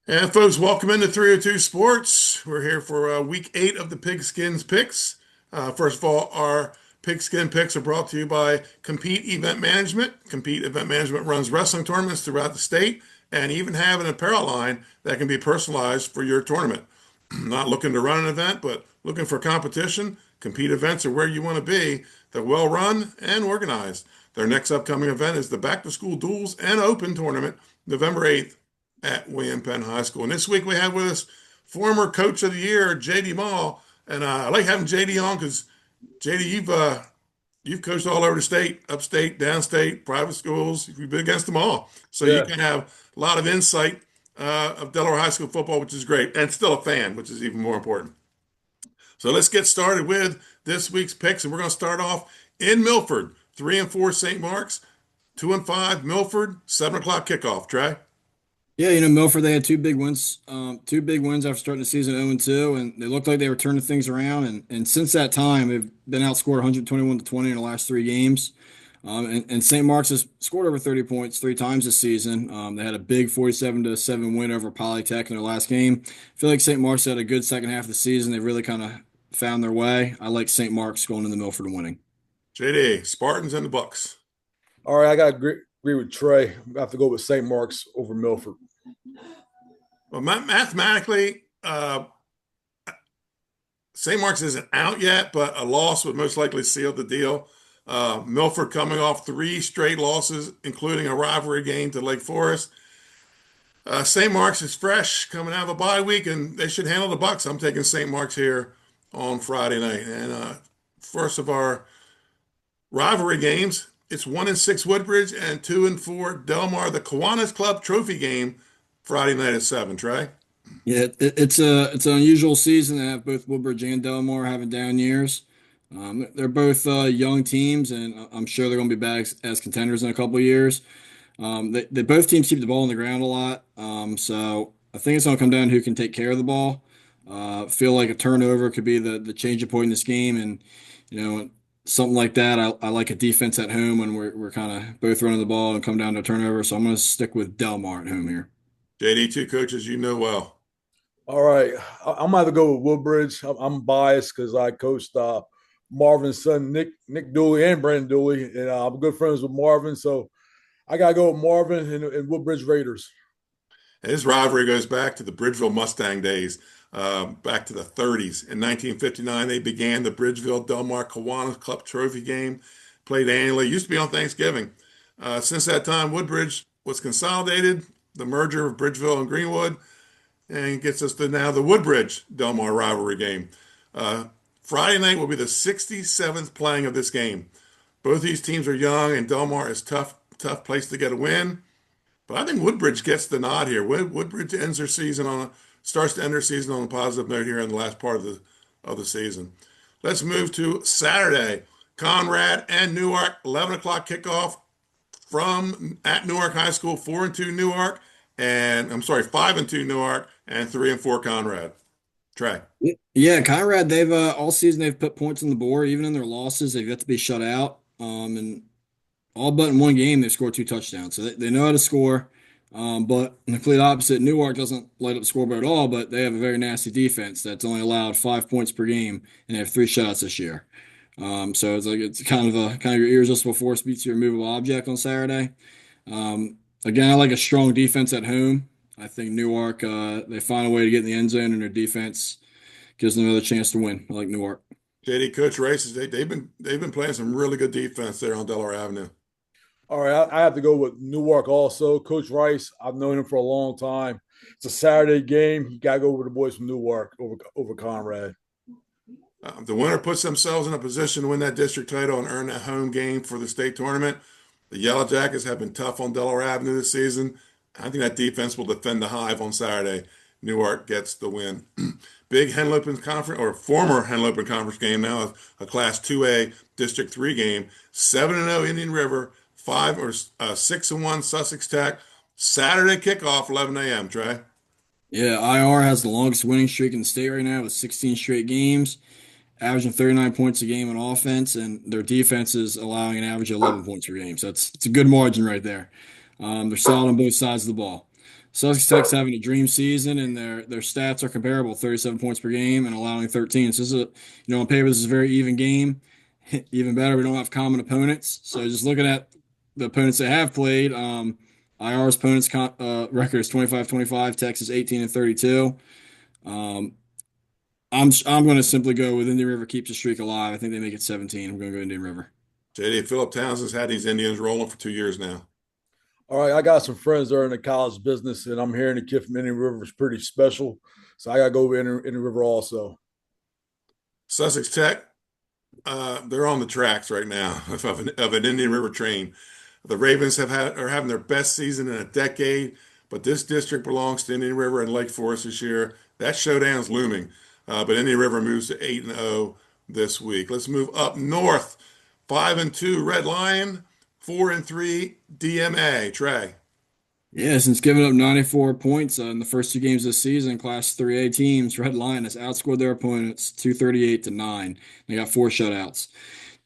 And folks, welcome into 302 Sports. We're here for week 8 of the Pigskins picks. First of all, our Pigskin picks are brought to you by Compete Event Management. Compete Event Management runs wrestling tournaments throughout the state and even have an apparel line that can be personalized for your tournament. Not looking to run an event, but looking for competition. Compete events are where you want to be. They're well run and organized. Their next upcoming event is the Back to School Duels and Open Tournament, November 8th at William Penn High School. And this week we have with us former Coach of the Year, JD Maull. And I like having JD on because JD, you've coached all over the state, upstate, downstate, private schools. You've been against them all, so you Yeah. can have a lot of insight of Delaware High School football, which is great, and still a fan, which is even more important. So let's get started with this week's picks, and we're going to start off in Milford. 3-4 St. Mark's, 2-5 Milford, 7 o'clock kickoff. Trey. Yeah, Milford, they had two big wins after starting the season 0-2, and they looked like they were turning things around. And since that time, they've been outscored 121 to 20 in the last three games. And St. Mark's has scored over 30 points three times this season. They had a big 47-7 win over Polytech in their last game. I feel like St. Mark's had a good second half of the season. They've really kind of found their way. I like St. Mark's going into Milford and winning. JD, Spartans and the Bucks. All right, I got to agree with Trey. I have to go with St. Mark's over Milford. Well, mathematically, St. Mark's isn't out yet, but a loss would most likely seal the deal. Milford coming off three straight losses, including a rivalry game to Lake Forest. St. Mark's is fresh, coming out of a bye week, and they should handle the Bucks. I'm taking St. Mark's here on Friday night. And first of our rivalry games, it's 1-6 Woodbridge and 2-4 Delmar, the Kiwanis Club Trophy game, Friday night at 7. Trey. Yeah, it's an unusual season to have both Woodbridge and Delmar having down years. They're both young teams, and I'm sure they're going to be back as contenders in a couple of years. They both teams keep the ball on the ground a lot, so I think it's going to come down to who can take care of the ball. Feel like a turnover could be the change of point in this game, and you know something like that. I like a defense at home when we're kind of both running the ball and come down to a turnover. So I'm going to stick with Delmar at home here. JD, two coaches you know well. All right, I'm gonna have to go with Woodbridge. I'm biased because I coached Marvin's son, Nick Dooley, and Brandon Dooley, and I'm good friends with Marvin. So I gotta go with Marvin and Woodbridge Raiders. And his rivalry goes back to the Bridgeville Mustang days, back to the 30s. In 1959, they began the Bridgeville Delmar Kiwanis Club Trophy game, played annually. Used to be on Thanksgiving. Since that time, Woodbridge was consolidated, the merger of Bridgeville and Greenwood, and gets us to now the Woodbridge Delmar rivalry game. Uh, Friday night will be the 67th playing of this game. Both these teams are young, and Delmar is tough place to get a win. But I think Woodbridge gets the nod here. Woodbridge starts to end their season on a positive note here in the last part of the season. Let's move to Saturday. Conrad and Newark, 11 o'clock kickoff from at Newark High School, 4-2 Newark, and I'm sorry, 5-2 Newark, and 3-4 Conrad. Trey. Yeah, Conrad, they've all season they've put points on the board, even in their losses, they've got to be shut out. And all but in one game, they've scored two touchdowns. So they know how to score. But in the complete opposite, Newark doesn't light up the scoreboard at all, but they have a very nasty defense that's only allowed 5 points per game, and they have three shutouts this year. So it's kind of your irresistible force beats your immovable object on Saturday. Again, I like a strong defense at home. I think Newark, they find a way to get in the end zone, and their defense gives them another chance to win. I like Newark. JD Coach Races, they've been playing some really good defense there on Delaware Avenue. All right, I have to go with Newark also. Coach Rice, I've known him for a long time. It's a Saturday game. You gotta go with the boys from Newark over Conrad. The winner puts themselves in a position to win that district title and earn a home game for the state tournament. The Yellow Jackets have been tough on Delaware Avenue this season. I think that defense will defend the Hive on Saturday. Newark gets the win. Big Henlopen Conference, or former Henlopen Conference game, now a Class 2A District 3 game. 7-0 Indian River, 6-1 Sussex Tech. Saturday kickoff, 11 a.m. Trey. Yeah, IR has the longest winning streak in the state right now with 16 straight games, averaging 39 points a game on offense, and their defense is allowing an average of 11 points per game. So it's a good margin right there. They're solid on both sides of the ball. Sussex Tech's having a dream season, and their stats are comparable: 37 points per game and allowing 13. So this is on paper, this is a very even game. Even better, we don't have common opponents. So just looking at the opponents they have played, IR's opponents record is 25-25, Texas 18-32. Um, I'm going to simply go with Indian River keeps the streak alive. I think they make it 17. I'm going to go Indian River. JD, Philip Townsend's had these Indians rolling for 2 years now. All right, I got some friends that are in the college business, and I'm hearing the kid from Indian River is pretty special. So I got to go with Indian River also. Sussex Tech, they're on the tracks right now of an Indian River train. The Ravens are having their best season in a decade, but this district belongs to Indian River and Lake Forest this year. That showdown's looming. But Indian River moves to 8-0 this week. Let's move up north. 5-2 Red Lion, 4-3 DMA. Trey. Yeah, since giving up 94 points in the first two games this season, Class 3A teams, Red Lion has outscored their opponents 238-9. They got 4 shutouts.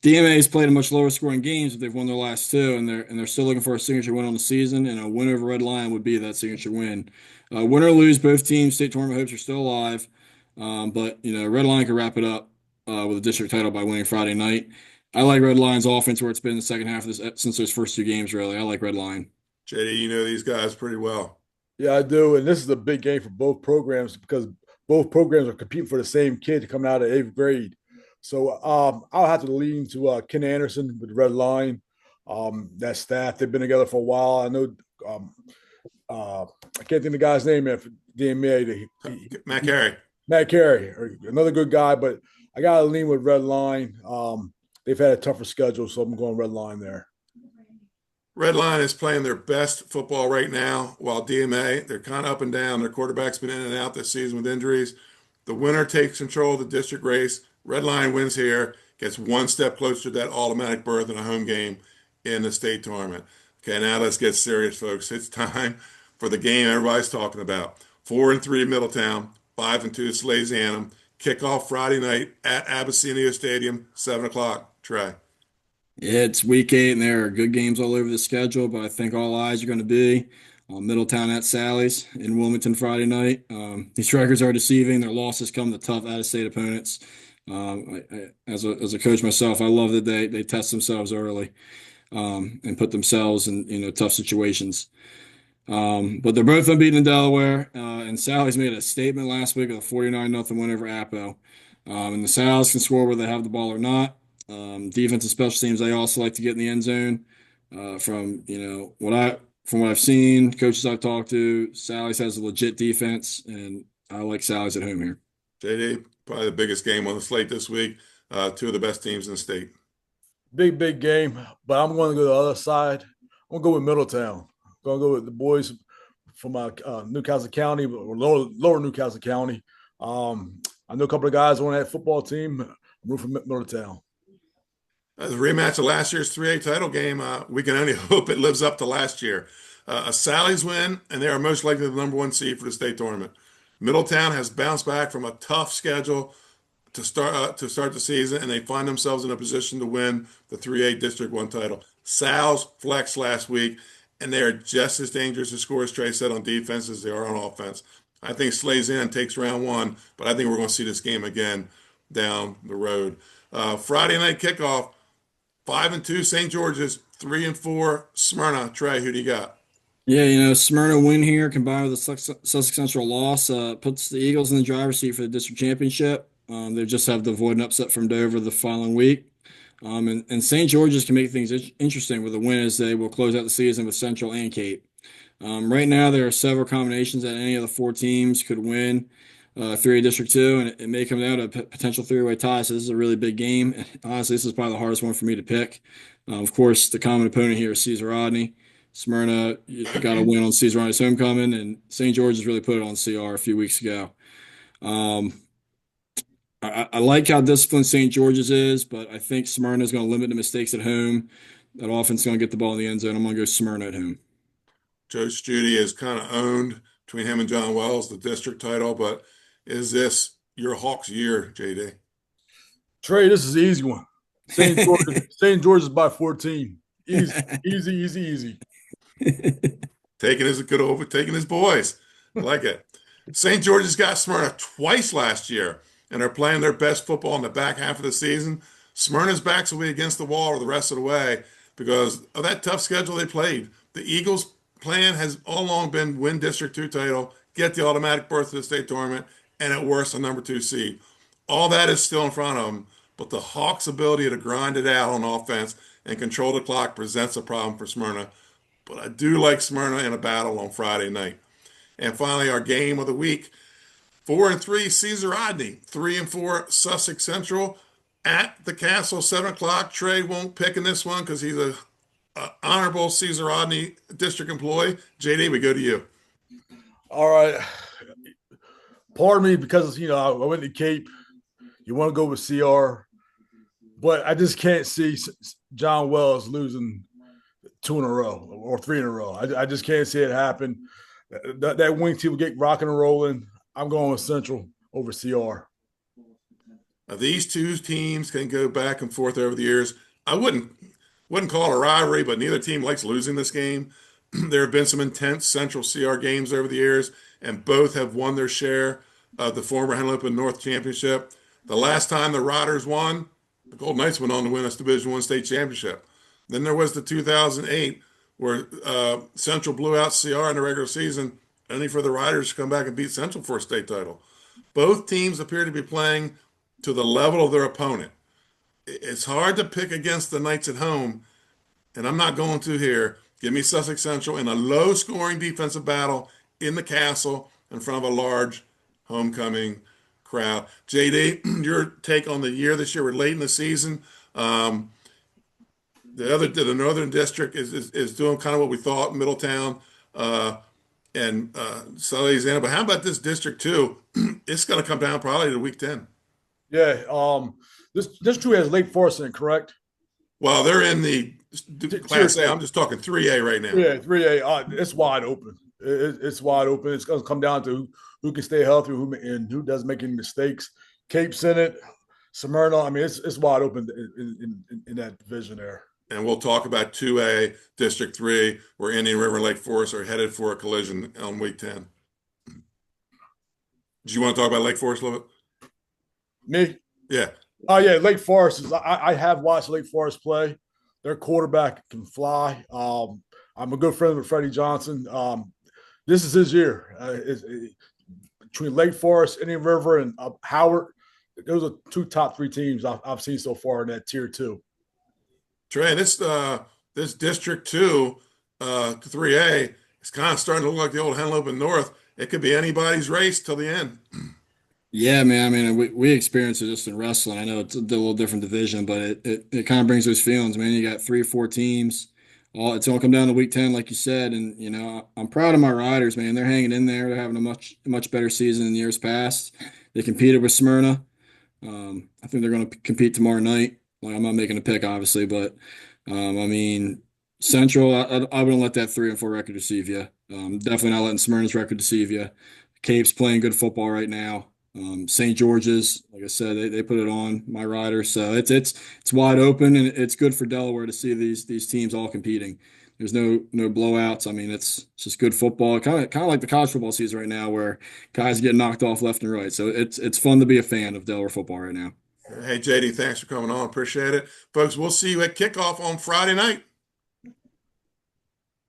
DMA has played a much lower scoring games, but they've won their last 2, and they're still looking for a signature win on the season. And a win over Red Lion would be that signature win. Win or lose, both teams' state tournament hopes are still alive. But Red Lion could wrap it up with a district title by winning Friday night. I like Red Lion's offense where it's been the second half of this since those first 2 games. Really, I like Red Lion. JD, you know these guys pretty well. Yeah, I do. And this is a big game for both programs because both programs are competing for the same kid coming out of 8th grade. So I'll have to lean to Ken Anderson with the Red Line. That staff, they've been together for a while. I know I can't think of the guy's name for DMA. Matt Carey. Matt Carey, another good guy, but I got to lean with Red Line. They've had a tougher schedule, so I'm going Red Line there. Red Line is playing their best football right now, while DMA, they're kind of up and down. Their quarterback's been in and out this season with injuries. The winner takes control of the district race. Red Line wins here, gets one step closer to that automatic berth in a home game in the state tournament. Okay, now let's get serious, folks. It's time for the game everybody's talking about. 4-3 Middletown, 5-2 Salesianum. Kickoff Friday night at Abyssinia Stadium, 7 o'clock. Trey. Yeah, it's week 8, and there are good games all over the schedule, but I think all eyes are going to be on Middletown at Sally's in Wilmington Friday night. These records are deceiving. Their losses come to tough out-of-state opponents. As a coach myself, I love that they test themselves early and put themselves in tough situations. But they're both unbeaten in Delaware, and Sally's made a statement last week with a 49-0 win over Appo. And the Sal's can score whether they have the ball or not. Defense and special teams, they also like to get in the end zone. From what I've seen, coaches I've talked to, Sally's has a legit defense, and I like Sally's at home here. JD, probably the biggest game on the slate this week. 2 of the best teams in the state. Big game, but I'm going to go to the other side. I'm going to go with Middletown. I'm going to go with the boys from Newcastle County, or lower Newcastle County. I know a couple of guys on that football team. I'm rooting for Middletown. As a rematch of last year's 3A title game, we can only hope it lives up to last year. A Sally's win, and they are most likely the number 1 seed for the state tournament. Middletown has bounced back from a tough schedule to start the season, and they find themselves in a position to win the 3A District 1 title. Sal's flexed last week, and they are just as dangerous to score, as Trey said, on defense as they are on offense. I think Salesian takes round 1, but I think we're going to see this game again down the road. Friday night kickoff, 5-2 St. George's, 3-4 Smyrna. Trey, who do you got? Yeah, Smyrna win here combined with a Sussex Central loss puts the Eagles in the driver's seat for the district championship. They just have to avoid an upset from Dover the following week. And St. George's can make things interesting with the win as they will close out the season with Central and Cape. Right now, there are several combinations that any of the 4 teams could win 3A District 2, and it may come down to a potential 3-way tie. So this is a really big game. And honestly, this is probably the hardest one for me to pick. Of course, the common opponent here is Caesar Rodney. Smyrna got a win on Caesar Rodney's homecoming, and St. George's really put it on CR a few weeks ago. I like how disciplined St. George's is, but I think Smyrna is going to limit the mistakes at home. That offense is going to get the ball in the end zone. I'm going to go Smyrna at home. Joe Studi is kind of owned between him and John Wells, the district title, but is this your Hawks year, JD? Trey, this is the easy one. St. George's by 14. Easy. taking his boys. I like it. St. George's got Smyrna twice last year, and are playing their best football in the back half of the season. Smyrna's backs will be against the wall the rest of the way because of that tough schedule they played. The Eagles' plan has all along been win District 2 title, get the automatic berth to the state tournament, and at worst, a number 2 seed. All that is still in front of them, but the Hawks' ability to grind it out on offense and control the clock presents a problem for Smyrna. But I do like Smyrna in a battle on Friday night. And finally, our game of the week: 4-3 Caesar Rodney, 3-4 Sussex Central at the Castle, 7 o'clock. Trey won't pick in this one because he's a honorable Caesar Rodney district employee. JD, we go to you. All right. Pardon me because I went to Cape. You want to go with CR, but I just can't see John Wells losing 2 in a row or 3 in a row. I just can't see it happen. That wing team will get rocking and rolling. I'm going with Central over CR. Now, these two teams can go back and forth over the years. I wouldn't call it a rivalry, but neither team likes losing this game. There have been some intense Central CR games over the years, and both have won their share of the former Henlopen North Championship. The last time the Riders won, the Gold Knights went on to win a Division I state championship. Then there was the 2008 where Central blew out CR in the regular season, only for the Riders to come back and beat Central for a state title. Both teams appear to be playing to the level of their opponent. It's hard to pick against the Knights at home, and I'm not going to here. Give me Sussex Central in a low-scoring defensive battle in the Castle in front of a large homecoming crowd. JD, your take on the year this year? We're late in the season. The Northern District is doing kind of what we thought, Middletown and South Louisiana. But how about this District 2? It's going to come down probably to week 10. Yeah. This 2 has Lake Forest in, correct? Well, they're in the Class A. I'm just talking 3A right now. Yeah, 3A. It's wide open. It's wide open. It's going to come down to who can stay healthy and who doesn't make any mistakes. Cape Senate, Smyrna. I mean, it's wide open in that division there. And we'll talk about 2A, District 3, where Indian River and Lake Forest are headed for a collision on week 10. Do you want to talk about Lake Forest a little bit? Me? Yeah. Oh, yeah. Lake Forest I have watched Lake Forest play. Their quarterback can fly. I'm a good friend with Freddie Johnson. This is his year. Between Lake Forest, Indian River, and Howard, those are 2 top 3 teams I've seen so far in that tier 2. Trey, this District 2, 3A, is kind of starting to look like the old Henlopen North. It could be anybody's race till the end. Yeah, man. I mean, we experienced it just in wrestling. I know it's a little different division, but it kind of brings those feelings, man. You got 3 or 4 teams. It's all come down to week 10, like you said. And, I'm proud of my Riders, man. They're hanging in there. They're having a much better season than years past. They competed with Smyrna. I think they're going to compete tomorrow night. Like, I'm not making a pick, obviously, but I mean, Central, I wouldn't let that 3-4 record deceive you. Definitely not letting Smyrna's record deceive you. Cape's playing good football right now. St. George's, like I said, they put it on my Riders, so it's wide open, and it's good for Delaware to see these teams all competing. There's no blowouts. I mean, it's just good football, kind of like the college football season right now, where guys get knocked off left and right. So it's fun to be a fan of Delaware football right now. Hey, JD, thanks for coming on. Appreciate it. Folks, we'll see you at kickoff on Friday night.